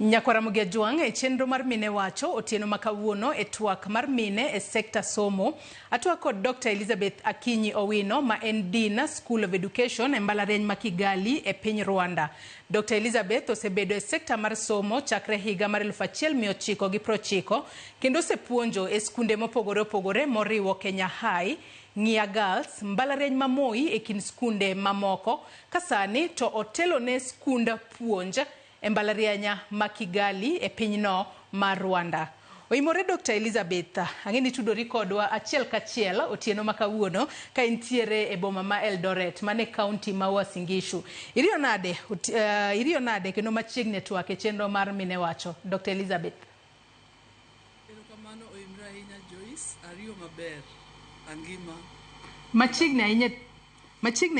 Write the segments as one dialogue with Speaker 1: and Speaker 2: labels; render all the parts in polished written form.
Speaker 1: Nyakwara Mugiajwang' e chenro mar mine wacho otieno makawuono e twak mar mine e sekta somo. Atwak kod Dr. Elizabeth Akinyi Owino ma en Dean School of Education e mbalariany ma Kigali e piny Rwanda. Dr. Elizabeth osebedo e sekta mar somo chakre higa mar 1990 kendo osepuonjo e skunde mopogore opogore moriwo Kenya High, Ng'ia Girls, mbalariany ma Moi e kin skunde mamoko, kasani to otelo ne skunda puonj e mbalarianya ma Kigali e pinyno mar Rwanda. Oimore Dr. Elizabeth, ang'eni tudori kodwa achiel kachiel otieno makawuono ka intiere e boma ma Eldoret mane kaunti ma Uasin Gishu. Iriyo nade kendo machiegni twak e chenro mar mine wacho. Dr. Elizabeth.
Speaker 2: Erokamano oimre ahinya Joyce, ariyo maber, angima.
Speaker 1: Machiegni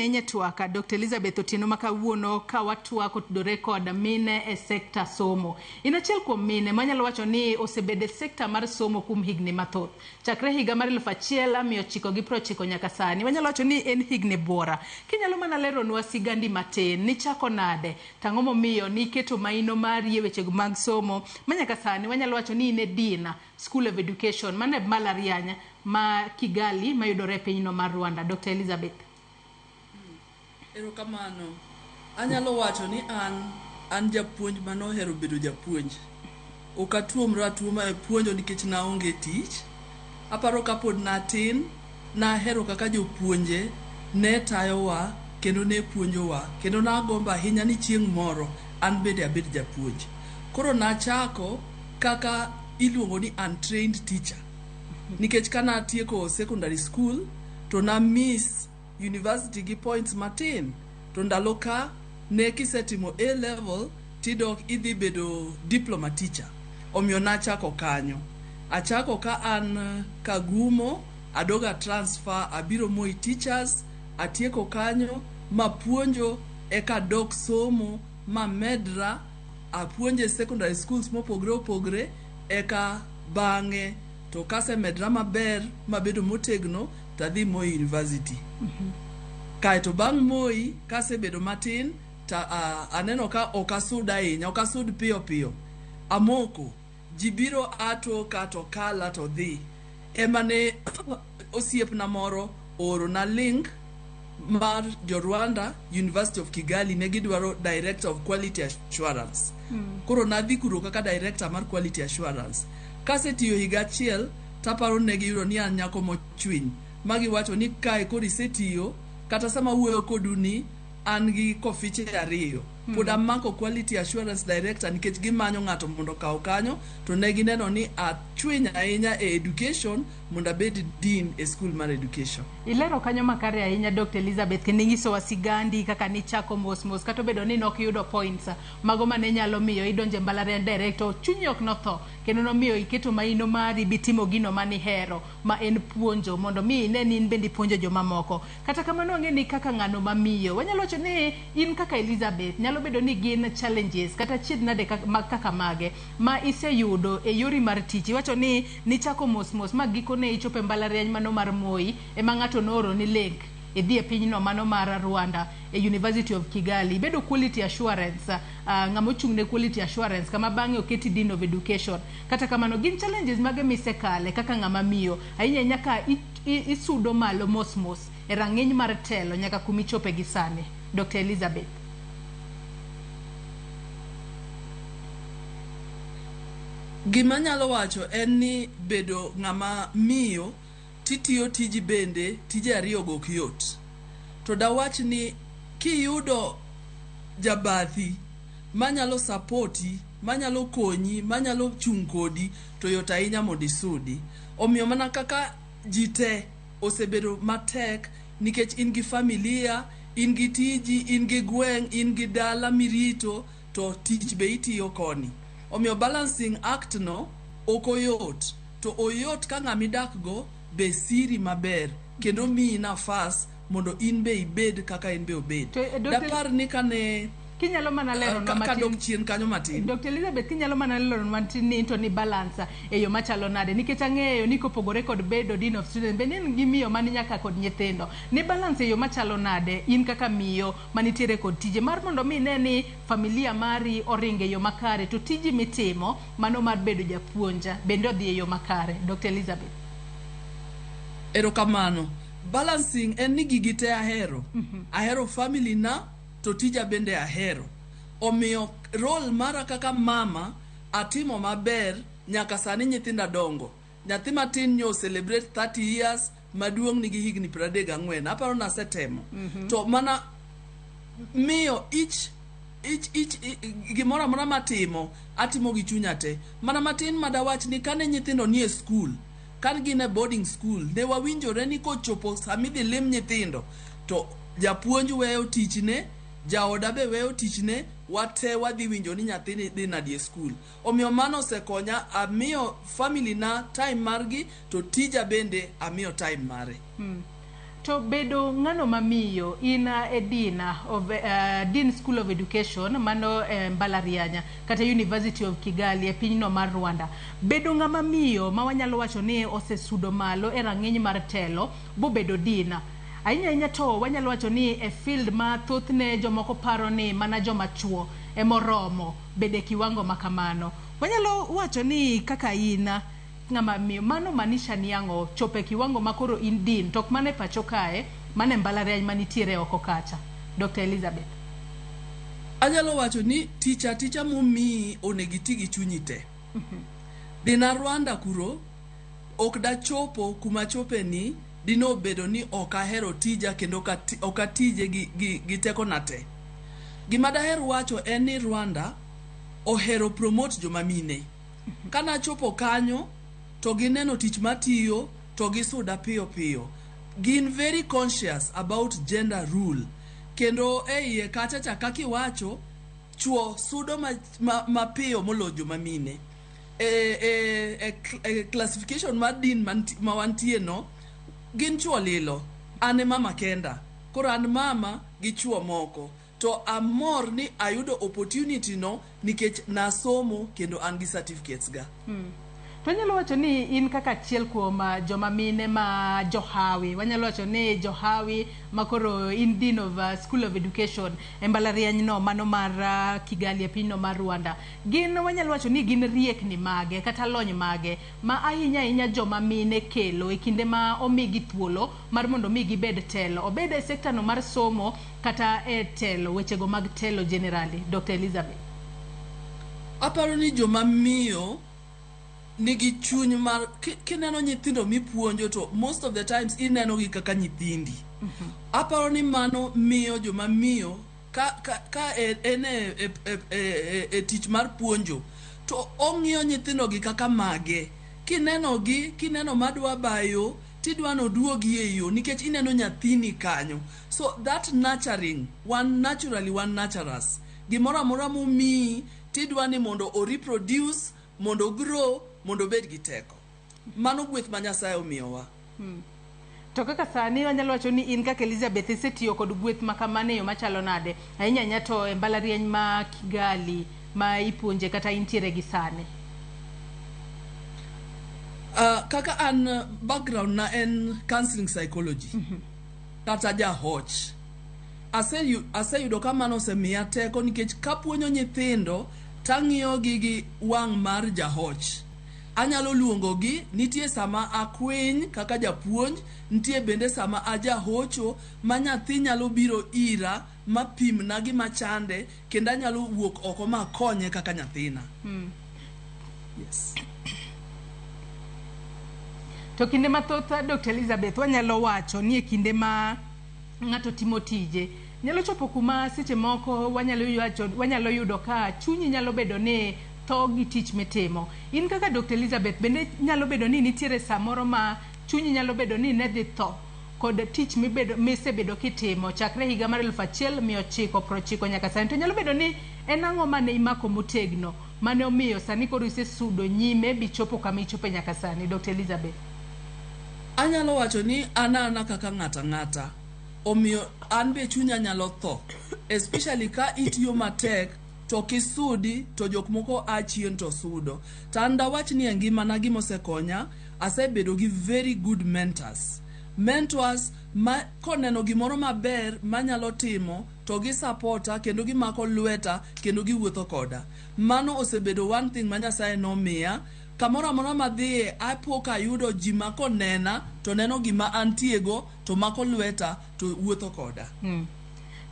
Speaker 1: ahinya twaka Dr. Elizabeth otieno makawuono ka watwak otudore kod mine e sekta somo. In achiel kuom mine manyalo wacho ni osebedo e sekta mar somo kuom higni mathoth. Chakre higa mar 1990 nyaka sani. Wanyalo wacho ni en higni buora. Kinyalo mana leronwa sigandi matin ni chako nade, tang'o momiyo ni keto maino mari e weche mag somo manyaka sani wanyalo wacho ni ne Dean School of Education mane mbalariany ma Kigali mayudore e pinyno mar Rwanda. Dr. Elizabeth.
Speaker 2: Erokamano, anyalo wacho ni an japuonj manohero bedo japuonj. Ok atuomra tuoma e puonjo nikech naonge tich. Aparo kapod natin, nahero kaka jopuonje ne tayowa kendo ne puonjowa, kendo nagombo ahinya ni chieng' moro an bende abed japuonj. Koro nachako kaka iluongo ni untrained teacher. Nikech kana atieko secondary school to na miss university gi points matin, to ndalo ka ne kisetimo A level tidok idhi bedo diploma teacher. Omiyo nachako kanyo. Achako ka an Kagumo, adoga transfer, abiro Moi Teachers, atieko kanyo, mapuonjo eka dok somo, ma medra, apuonje secondary schools mopogre opogre, eka bang'e, to kase medra maber, mabedo motegno, tadhi Moi University. Kaeto bang' Moi, kase bedo matin, aneno ka okasud ahinya, okasud piyo piyo. Amoko, jibiro ato kato kala to dhi. Emane osiepna moro oro na link mar jo Rwanda University of Kigali ne gidwaro Director of Quality Assurance. Koro nadhi kuro kaka Director mar Quality Assurance. Kase tiyo higa achiel, taparo ne giyudo ni an nyako mochwiny. Magi wacho ni kae kod isetiyo, kata sama wuoyo kodu ni an gi kofiche ariyo. Pod amako Quality Assurance Director nikech gimanyo ng'ato mondo kaw kanyo, to ne gineno ni achwiny ahinya e education mondo abed Dean e school mar education.
Speaker 1: Ilero kanyo makare ahinya Dr. Elizabeth kendo nyiso wasigandi kaka ni chako mos kato bedo ni nok yudo points mago mane nyalo miyo idonje mbalariany director chunyi ok notho kendo nomiyo iketo maino mari bitimo gino mani hero ma en puonjo mondo mi ne in bendi puonjo joma moko. Kata kamano ang'eni kaka ng'ano mamiyo wanyalo wacho ni in kaka Elizabeth nyalo bedo ni gin challenges kata chied nade kaka mage ma iseyudo e yori mar tich. Wacho ni chako mos ma giko ne ichope mbalariany mano mar Moi ema ng'ato noro ni link idhi e pinyno mano mar Rwanda e University of Kigali bedo Quality Assurance, ng'amo chung' ne Quality Assurance kama bang'e oketi Dean of Education. Kata kamano gin challenges mage misekale kaka ng'ama miyo ahinya nyaka isudo malo mos e rang'iny mar telo nyaka kumichope gi sani. Dr. Elizabeth.
Speaker 2: Gima nyalo wacho en ni bedo ng'ama miyo titiyo tiji bende tije ariyo gok yot. To dawach ni kiyudo jabathi manyalo supporti, manyalo konyi, manyalo chung' kodi, to yot ahinya mondo isudi. Omiyo mana kaka jite osebedo matek nikech in gi familia, in gi tiji, in gi gweng', in gi dala mirito, to tich be itiyo koni. Omiyo balancing act no okoyot, to oyot ka ng'amidak go be siri maber kendo miyi nafas mondo in be ibed kaka in be obed. Dapar ni
Speaker 1: kinyalo mana lero na matin
Speaker 2: kadok chien kanyo matin.
Speaker 1: Dr. Elizabeth kinyalo mana lero matin ni to ni balance e yo machalo nade nikech ang'eyo ni kopogore kod bedo dean of students bende en gi miyo mani nyaka kod nyithindo ni balance e yo machalo nade in kaka miyo manitiere kod tije mar mondo mi ne ni familia mari oringe yo makare to tiji mitimo mano mar bedo japuonja bende odhi e yo makare. Dr. Elizabeth.
Speaker 2: Erokamano. Balancing en ni gigi te ahero. Ahero family na to tija bende ahero. Omiyo role mara kaka mama atimo maber nyaka sani nyithinda dongo. Nyathi matin nyo celebrate 30 years, maduong' nigi higni 34. Aparo na setemo. To mana miyo each gimora mora matimo atimo gi chunya te. Mana matin madawach ni kane nyithindo nie school, kan gine boarding school, ne wawinjore ni kochopo samidhi lim nyithindo to japuonj weyo tichne, jaoda be weyo tichne, wate wadhi winjo ni nyathini dhi nadie school. Omiyo mano osekonya, amiyo family na time margi to tija bende amiyo time mare.
Speaker 1: To bedo ng'ano mamiyo in a dean of Dean School of Education mano Mbalarianya kata University of Kigali e pinyno mar Rwanda. Bedo ng'ama miyo ma wanyalo wacho ni osesudo malo e rang'iny mar telo bo bedo dean. Ahinya to wanyalo wacho ni e field ma thothne jomoko paro ni mana joma chuo e moromo bede kiwango makamano. Wanyalo wacho ni kaka ina ng'ama miyo mano manisha ni ang'o chope kiwango makoro in dean tok mane pacho kae mane Mbalariany manitiere oko kacha. Dr. Elizabeth.
Speaker 2: Anyalo wacho ni ticha mumi onegiti gi chunyi te. Dina Rwanda kuro ok da chopo kuma chope ni dino bedo ni okahero tija kendo okatije gi teko nate. Gima daher wacho en ni Rwanda ohero promote joma mine. Kana chopo kanyo to gineno tich matiyo to gisuda piyo. Gin very conscious about gender rule. Kendo iye kacha kaki wacho chuo sudo mapiyo molo joma mine. Classification mar din ma wantie no gin chuo lilo. Ane mama kenda. Koro an mama gi chuo moko. To amor ni ayudo opportunity no nikech nasomo kendo an gi certificates ga.
Speaker 1: Wanyalo wacho ni in kaka achiel kuom joma mine ma Johawi. Wanyalo wacho ni Johawi makoro in Dean of School of Education e Mbalariany no mano mar Kigali e pinyno mar Rwanda. Gin wanyalo wacho ni gin riekni mage kata lony mage ma ahinya joma mine kelo e kinde ma omigi thuolo mar mondo mi gibed telo. Obed e sekta no mar somo kata e telo, wechego mag telo generally. Dr. Elizabeth.
Speaker 2: Aparo ni joma miyo nigi chuny mar kineno nyithindo mipuonjo to most of the times ineno gi kaka nyithindi. Aparo ni mano miyo joma miyo ka e tich mar puonjo to ong'iyo nyithindo gi kaka mage. Kineno madwa bayo tidwano duogi e yo nikech ineno nyathini kanyo. So that nurturing, one naturals. Gimora mora mumi tidwani mondo o reproduce, mondo grow, mondo bed gi teko. Mano gweth ma Nyasaye omiyowa.
Speaker 1: To kaka sani wanyalo wacho ni in kaka Elizabeth isetiyo kod gweth makamane yo machalo nade ahinya to e Mbalariany ma Kigali ma ipuonje kata intiere gi sani.
Speaker 2: Kaka an background na en counseling psychology. Kata jahoch. Aseyudo ka mano osemiya teko nikech kapuonjo nyithindo tang'iyo gi wang' mar jahoch. Anyalo luongo gi, nitie sama akwiny kaka japuonj, nitie bende sama ajahocho ma nyathi nyalo biro ira mapim na gima chande kendo anyalo wuok oko ma konye kaka nyathina. Yes.
Speaker 1: To kinde mathoth Dr. Elizabeth wanyalo wacho ni e kinde ma ng'ato timo tije nyalo chopo kuma seche moko wanyalo yudo ka chunyi nyalo bedo ni tho gi tich mitimo. In kaka Dr. Elizabeth bende nyalo bedo ni nitiere samoro ma chunyi nyalo bedo ni ne dhi tho kod tich misebedo kitimo chakre higa mar 1990 nyaka sani. To nyalo bedo ni en ang'o mane imako motegno mane omiyo sani koro isesudo nyime bichopo kama ichope nyaka sani. Dr. Elizabeth.
Speaker 2: Anyalo wacho ni anana kaka ng'ata. Omiyo an be chunya nyalo tho especially ka itiyo matek to kisudi to jok moko achien to sudo. Tanda wach ni ngima na gimo sekonya asebedo gi very good mentors ma koneno gimoro maber manyalo timo to gi supporta kendo gi mako lweta kendo gi wuotho koda. Mano osebedo one thing ma Nyasaye nomiya. Kamoro amora madhiye apo ka yudo ji ma konena to neno gima antiego to mako lweta to wuotho koda.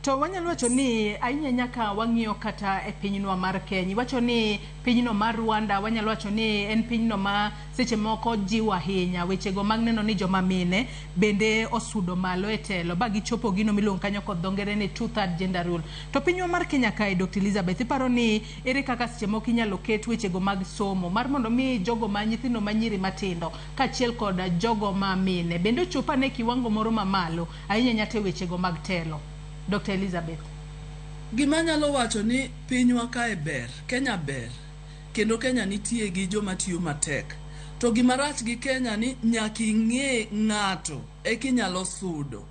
Speaker 1: To wanyalo wacho ni ahinya nyaka wang'iyo kata e pinyno mar Kenya. Wacho ni pinyno mar Rwanda wanyalo wacho ni en pinyno ma seche moko jiwa ahinya wechego mag neno ni joma mine bende osudo malo e telo ba gichopo gino miluongo kanyo kod dho ngere ni 2/3 gender rule. To pinywa mar Kenya kae Dr. Elizabeth iparo ni ere kaka seche moko inyalo ket wechego mag somo mar mondo mi jogo ma nyithindo manyiri matindo kaachiel kod jogo ma mine bende ochopo ne kiwango moro mamalo ahinya nyate wechego mag telo. Dr. Elizabeth.
Speaker 2: Gima nyalo wacho ni pinywa kae ber, Kenya ber. Kendo Kenya nitie gi joma tiyo matek. To gima rach gi Kenya ni nyaka ing'e ng'ato kinyalo sudo.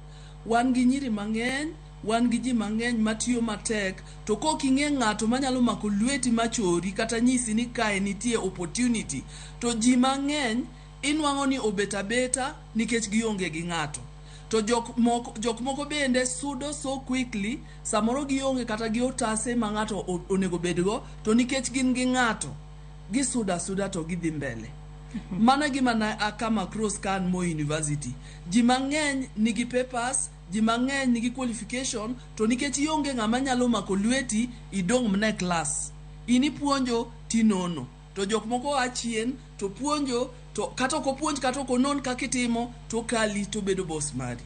Speaker 2: Wan gi nyiri mang'eny, wan gi ji mang'eny matiyo matek, to kok ing'e ng'ato manyalo mako lweti machori kata nyisi ni kae nitie opportunity, to ji mang'eny inwang'o ni obeta beta nikech gionge gi ng'ato. To jok moko bende sudo so quickly, samoro gionge kata gi otase ma ng'ato onego bedgo, to nikech gin gi ng'ato gisuda to gidhi mbele. Mana gima na akama cross kan Moi University. Ji mang'eny nigi papers, ji mang'eny nigi qualification, to nikech ionge ng'ama nyalo mako lweti idong' mne class. Ini puonjo tinono. To jok moko achien to puonjo to kata ko puonj kata ko non kakitimo to kali to bedo boss mari.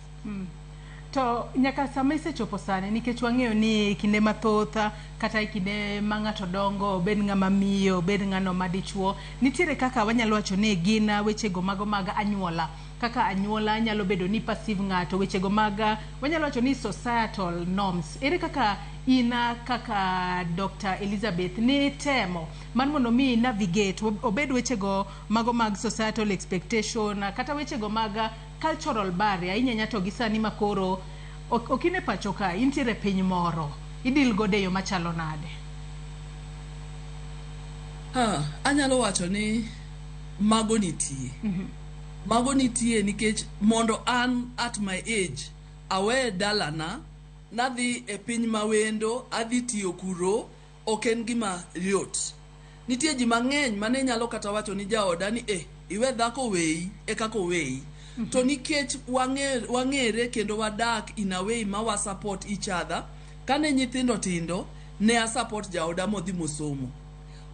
Speaker 1: To nyaka sama isechopo sane nikech wang'eyo ni kinde mathoth kata kinde ma ng'ato dongo bed ng'ama miyo bed ng'ano madichuo nitiere kaka wanyalo wacho ni gin wechego mago mag anyuola kaka anyuola nyalo bedo ni passive ng'ato wechego mag wanyalo wacho ni societal norms. Ere kaka ina kaka Dr. Elizabeth ni temo man mondo mi navigate obed wechego mago mag societal expectation kata wechego mag cultural barrier inyanya to gisani makoro okine pacho ka intiere piny moro idil gode yo machalo nade.
Speaker 2: Anyalo wacho ni mago nitie. Mago nitie nikech mondo an at my age awe dalana nadhi e piny mawendo adhi tiyo kuro oken gima yot. Nitie ji mang'eny mane nyalo kata wacho ni jaoda ni iwe dhako wei kako wei. To nikech wang'ere kendo wadak in a way ma wa support each other. Kane nyithindo tindo ne a support jaoda modhi mosomo.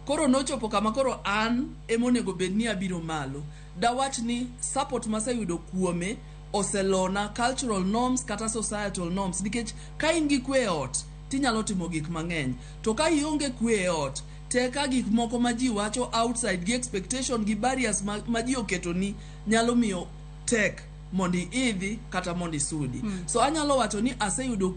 Speaker 2: Koro nochopo kama koro an emonego bed ni abiro malo. Dawach ni support maseyudo kuome oselona cultural norms kata societal norms nikech ka in gi kwe ot tinyalo timo gik mang'eny. To ka ionge kwe ot teka gik moko ma ji wacho outside gi expectation gi barriers ma ji oketo ni nyalo miyo tek mondi idhi kata mondi sudi. So anyalo wacho ni aseyudo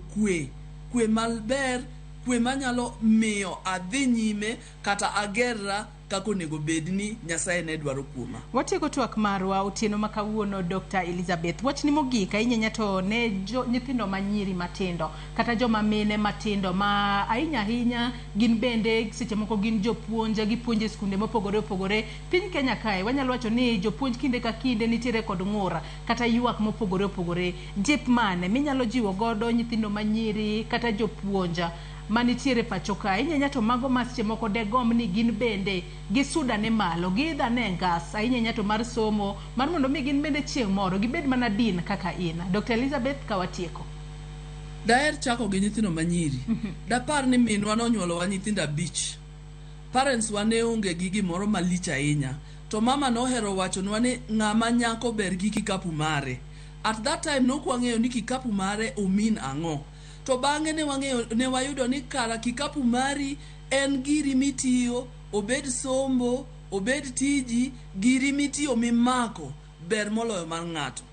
Speaker 2: kwe malber, kwe manyalo miyo adhi nyime kata agerra kako nego bedni Nyasaye ne dwaro kuoma.
Speaker 1: Watieko twak marwa otieno makawuono Dr. Elizabeth. Wachni mogik ahinya to ne nyithindo manyiri matindo kata joma mine matindo ma ahinya gin bende seche moko gin jopuonja gipuonje skunde mopogore opogore piny Kenya kae. Wanyalo wacho ni jopuonj kinde ka kinde nitiere kod ng'ura kata ywak mopogore opogore. Jip mane minyalo jiwo godo nyithindo manyiri kata jopuonja manitiere pacho ka inyanya to mago masche moko de gom ni gin bende gisuda ne malo gidha ne ngas inyanya to mar somo mar mondo mi gin bende chieng' moro gibed mana din kaka ina. Dr. Elizabeth kawatieko.
Speaker 2: Daer chako gi nyithindo manyiri. Dapar ni minwa nonyuolo wa nyithindo 5. Parents wane onge gi gimoro malich ahinya. To mama nohero wachonwa ni ng'ama nyako ber gi kikapu mare. At that time nokwang'eyo ni kikapu mare omin ang'o. To bang'e ne wayudo ni kara kikapu mari en giri mitiyo, obed sombo, obed tiji, giri mitiyo mimako ber moloyo mar ng'ato.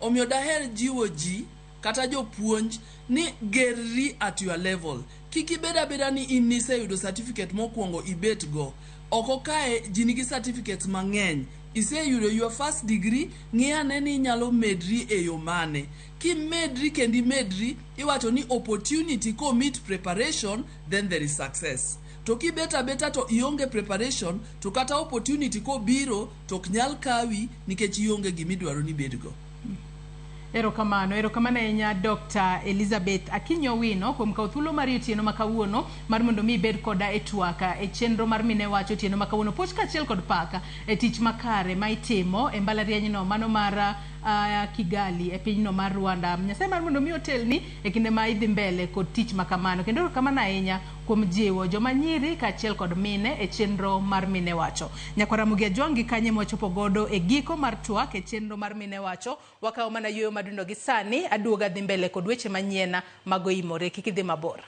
Speaker 2: Omiyo daher jiwo ji kata jopuonj ni gerri at your level. Kiki beda ni in niseyudo certificate mokwongo ibet go. Oko kae ji nigi certificates mang'eny. iseyudo your first degree, ng'iyane ni inyalo medri e yo mane. Kimedri kendi medri, iwacho ni opportunity ko meet preparation, then there is success. To ki beta to ionge preparation, to kata opportunity ko biro, to knyal kawi nikech ionge gimidwaro ni bedgo.
Speaker 1: Erokamano ahinya Dr. Elizabeth Akinyi Owino kuom kawo thuolo mar otieno makawuono mar mondo mi bed koda e twaka e chenro mar Mine Wacho otieno makawuono poch kachiel kod paka e tich makare ma itimo e mbalariany no mano mar Kigali e pinyno mar Rwanda. Nyasaye mar mondo mi otelni e kinde ma idhi mbele kod tich makamano kendo erokamano ahinya kuom jiwo joma nyiri kachiel kod mine e chenro mar Mine Wacho. Nyakwara Mugia Jwangi kanye mwachopo godo e giko mar twak e chenro mar Mine Wacho. Wakaw mana yueyo madundo gi sani aduoga dhi mbele kod weche manyiena mago imore kik idhi mabor.